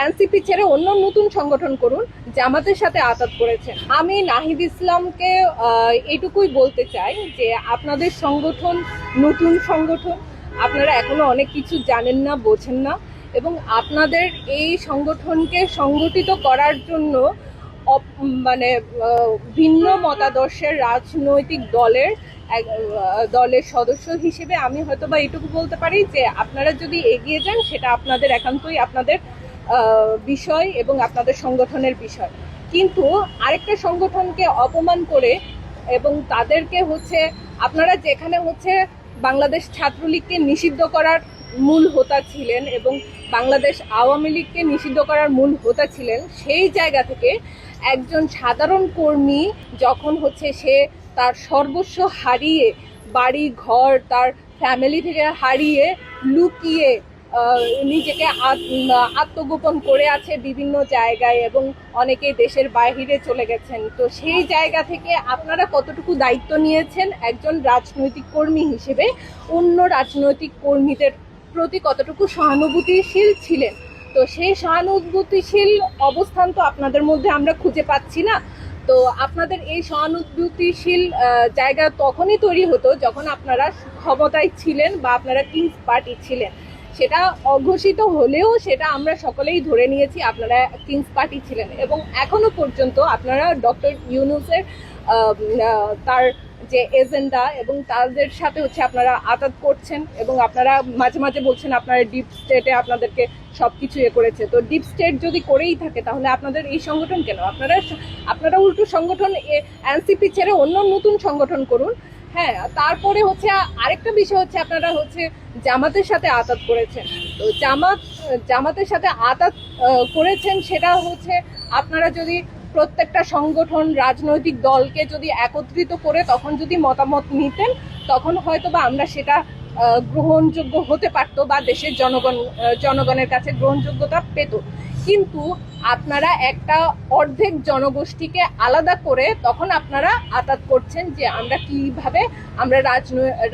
NCP ছেড়ে অন্য নতুন সংগঠন করুন, জামাতের সাথে আঁতাত করেছেন। আমি নাহিদ ইসলামকে এইটুকুই বলতে চাই যে আপনাদের সংগঠন নতুন সংগঠন, আপনারা এখনো অনেক কিছু জানেন না, বোঝেন না, এবং আপনাদের এই সংগঠনকে সংগঠিত করার জন্য মানে ভিন্ন মতাদর্শের রাজনৈতিক দলের সদস্য হিসেবে আমি হয়তো বা এটুকু বলতে পারি যে আপনারা যদি এগিয়ে যান সেটা আপনাদের একান্তই আপনাদের বিষয় এবং আপনাদের সংগঠনের বিষয়। কিন্তু আরেকটা সংগঠনকে অপমান করে এবং তাদেরকে আপনারা যেখানে বাংলাদেশ ছাত্রলীগকে নিষিদ্ধ করার মূল হোতা ছিলেন এবং বাংলাদেশ আওয়ামী লীগকে নিষিদ্ধ করার মূল হোতা ছিলেন, সেই জায়গা থেকে একজন সাধারণ কর্মী যখন সে তার সর্বস্ব হারিয়ে, বাড়ি ঘর তার ফ্যামিলি থেকে হারিয়ে, লুকিয়ে নিজেকে আত্মগোপন করে আছে বিভিন্ন জায়গায় এবং অনেকে দেশের বাইরে চলে গেছেন, তো সেই জায়গা থেকে আপনারা কতটুকু দায়িত্ব নিয়েছেন একজন রাজনৈতিক কর্মী হিসেবে, অন্য রাজনৈতিক কর্মীদের প্রতি কতটুকু সহানুভূতিশীল ছিলেন? তো সেই সহানুভূতিশীল অবস্থান তো আপনাদের মধ্যে আমরা খুঁজে পাচ্ছি না। তো আপনাদের এই সহানুভূতিশীল জায়গা তখনই তৈরি হতো যখন আপনারা ক্ষমতায় ছিলেন বা আপনারা কিংস পার্টি ছিলেন। সেটা অঘোষিত হলেও সেটা আমরা সকলেই ধরে নিয়েছি আপনারা কিংস পার্টি ছিলেন, এবং এখনো পর্যন্ত আপনারা ডক্টর ইউনূসের তার যে এজেন্ডা এবং তাদের সাথে আপনারা আঁতাত করছেন, এবং আপনারা মাঝে মাঝে বলছেন আপনারা ডিপ স্টেটে আপনাদেরকে সবকিছু করেছে। তো ডিপ স্টেট যদি করেই থাকে তাহলে আপনাদের এই সংগঠন কেন? আপনারা উল্টো সংগঠন এনসিপি ছেড়ে অন্য নতুন সংগঠন করুন। হ্যাঁ, তারপরে আরেকটা বিষয় আপনারা জামাতের সাথে আঁতাত করেছেন। তো জামাতের সাথে আঁতাত করেছেন, সেটা আপনারা যদি প্রত্যেকটা সংগঠন রাজনৈতিক দলকে যদি একত্রিত করে তখন যদি মতামত নিতেন, তখন হয়তো বা আমরা সেটা গ্রহণযোগ্য হতে পারত বা দেশের জনগণের কাছে গ্রহণযোগ্যতা পেত। কিন্তু আপনারা একটা অর্ধেক জনগোষ্ঠীকে আলাদা করে তখন আপনারা আঁতাত করছেন যে আমরা কিভাবে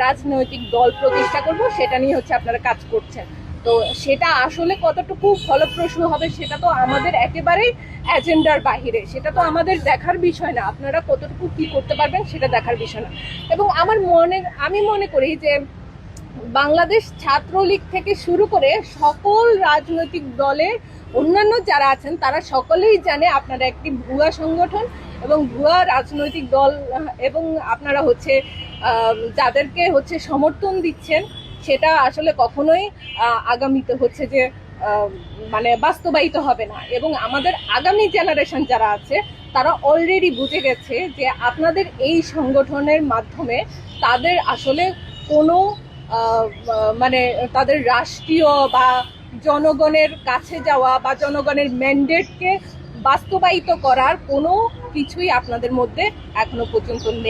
রাজনৈতিক দল প্রতিষ্ঠা করব, সেটা নিয়ে আপনারা কাজ করছেন। তো সেটা আসলে কতটুকু ফলপ্রসূ হবে সেটা তো আমাদের একেবারেই এজেন্ডার বাহিরে, সেটা তো আমাদের দেখার বিষয় না। আপনারা কতটুকু কি করতে পারবেন সেটা দেখার বিষয় না। এবং আমি মনে করি যে বাংলাদেশ ছাত্রলীগ থেকে শুরু করে সকল রাজনৈতিক দলের অন্যান্য যারা আছেন তারা সকলেই জানে আপনারা একটি ভুয়া সংগঠন এবং ভুয়া রাজনৈতিক দল, এবং আপনারা যাদেরকে সমর্থন দিচ্ছেন সেটা আসলে কখনোই আগামীতে যে মানে বাস্তবায়িত হবে না। এবং আমাদের আগামী জেনারেশন যারা আছে তারা অলরেডি বুঝে গেছে যে আপনাদের এই সংগঠনের মাধ্যমে তাদের আসলে কোনো মানে তাদের রাষ্ট্রীয় বা জনগণের কাছে যাওয়া বা জনগণের ম্যান্ডেটকে বাস্তবায়িত করার কোনো কিছুই আপনাদের মধ্যে এখনো পর্যন্ত নেই।